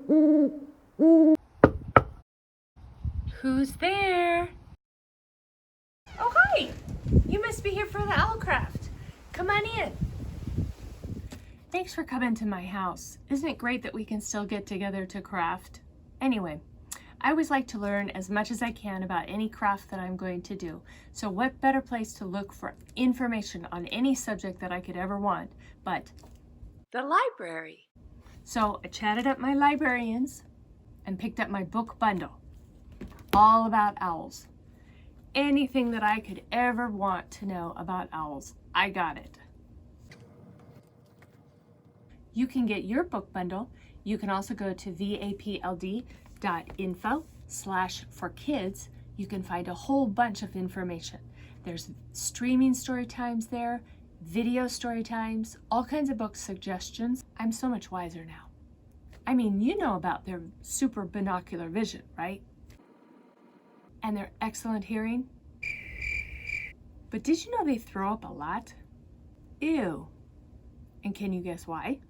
Who's there? Oh, hi! You must be here for the owl craft. Come on in. Thanks for coming to my house. Isn't it great that we can still get together to craft? Anyway, I always like to learn as much as I can about any craft that I'm going to do. So what better place to look for information on any subject that I could ever want but the library. So I chatted up my librarians and picked up my book bundle, all about owls. Anything that I could ever want to know about owls, I got it. You can get your book bundle. You can also go to vapld.info/for-kids. You can find a whole bunch of information. There's streaming story times there, video story times, all kinds of book suggestions. I'm so much wiser now. I mean, you know about their super binocular vision, right? And their excellent hearing. But did you know they throw up a lot? Ew. And can you guess why?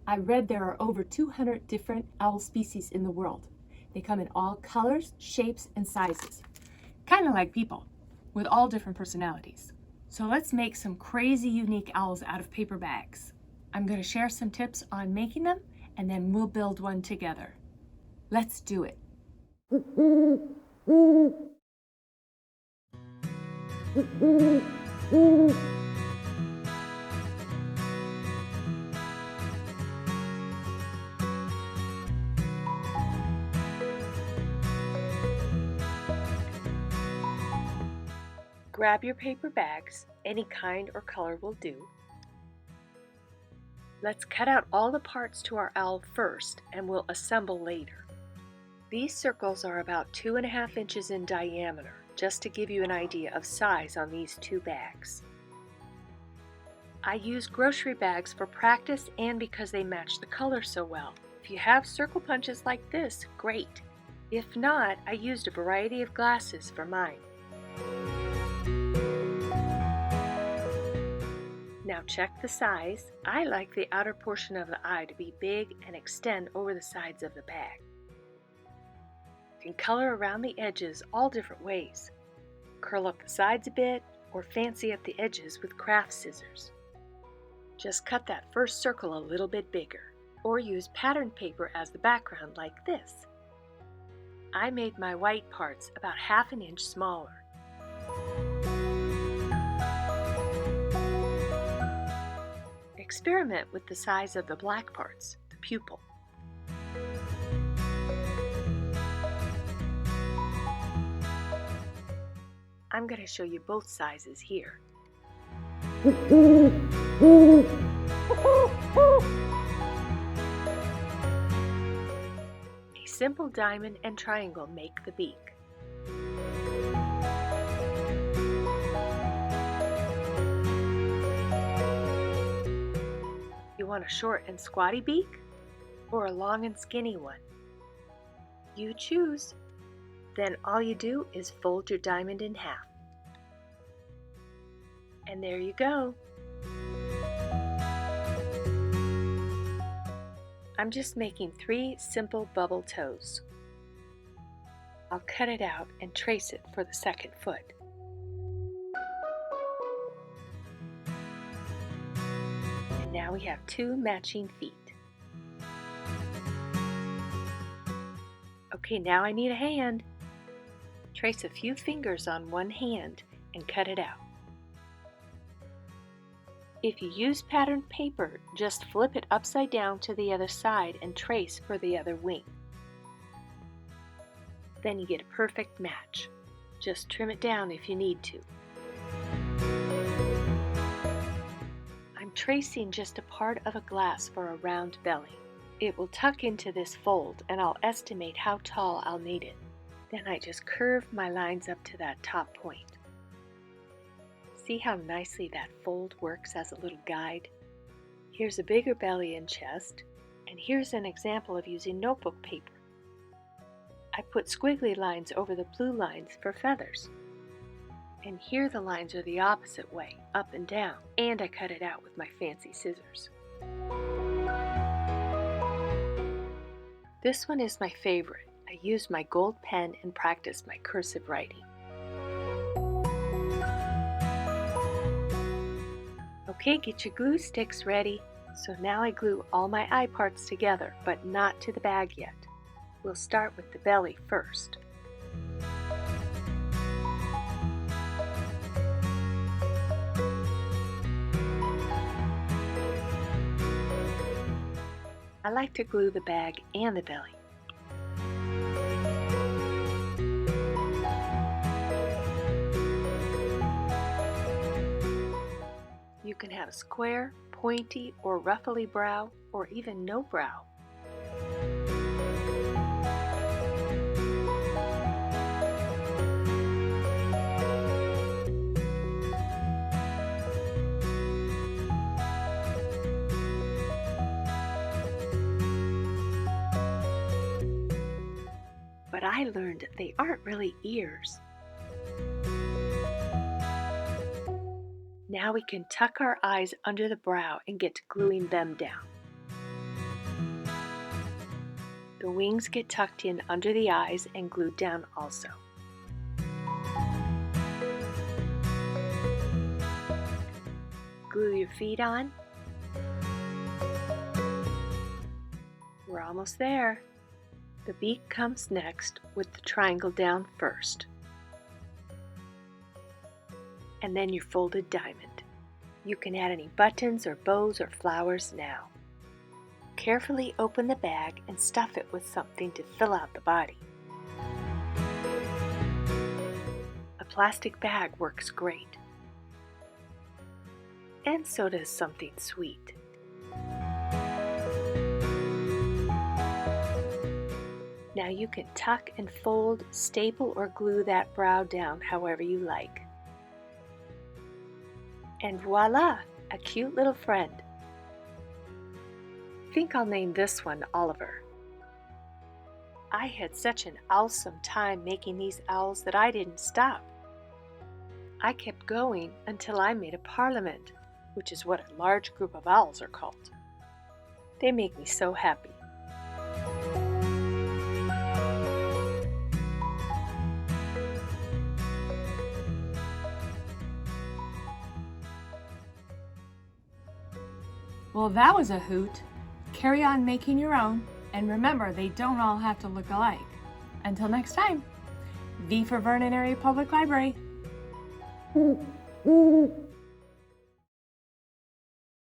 I read there are over 200 different owl species in the world. They come in all colors, shapes, and sizes. Kind of like people, with all different personalities. So let's make some crazy unique owls out of paper bags. I'm going to share some tips on making them, and then we'll build one together. Let's do it. Grab your paper bags, any kind or color will do. Let's cut out all the parts to our owl first and we'll assemble later. These circles are about 2.5 inches in diameter, just to give you an idea of size on these 2 bags. I use grocery bags for practice and because they match the color so well. If you have circle punches like this, great. If not, I used a variety of glasses for mine. Now check the size. I like the outer portion of the eye to be big and extend over the sides of the bag. You can color around the edges all different ways. Curl up the sides a bit or fancy up the edges with craft scissors. Just cut that first circle a little bit bigger or use patterned paper as the background like this. I made my white parts about 1/2 inch smaller. Experiment with the size of the black parts, the pupil. I'm going to show you both sizes here. A simple diamond and triangle make the beak. You want a short and squatty beak or a long and skinny one? You choose. Then all you do is fold your diamond in half. And there you go. I'm just making 3 simple bubble toes. I'll cut it out and trace it for the second foot. And now we have 2 matching feet. Okay, now I need a hand. Trace a few fingers on one hand and cut it out. If you use patterned paper, just flip it upside down to the other side and trace for the other wing. Then you get a perfect match. Just trim it down if you need to. I'm tracing just a part of a glass for a round belly. It will tuck into this fold and I'll estimate how tall I'll need it. Then I just curve my lines up to that top point. See how nicely that fold works as a little guide? Here's a bigger belly and chest, and here's an example of using notebook paper. I put squiggly lines over the blue lines for feathers. And here the lines are the opposite way, up and down, and I cut it out with my fancy scissors. This one is my favorite. I used my gold pen and practiced my cursive writing. Okay, get your glue sticks ready. So now I glue all my eye parts together, but not to the bag yet. We'll start with the belly first. I like to glue the bag and the belly. You can have a square, pointy, or ruffly brow, or even no brow. But I learned they aren't really ears. Now we can tuck our eyes under the brow and get to gluing them down. The wings get tucked in under the eyes and glued down also. Glue your feet on. We're almost there. The beak comes next with the triangle down first. And then your folded diamond. You can add any buttons or bows or flowers now. Carefully open the bag and stuff it with something to fill out the body. A plastic bag works great. And so does something sweet. Now you can tuck and fold, staple, or glue that brow down however you like. And voila, a cute little friend. I think I'll name this one Oliver. I had such an awesome time making these owls that I didn't stop. I kept going until I made a parliament, which is what a large group of owls are called. They make me so happy. Well, that was a hoot. Carry on making your own, and remember, they don't all have to look alike. Until next time, V for Vernon Area Public Library.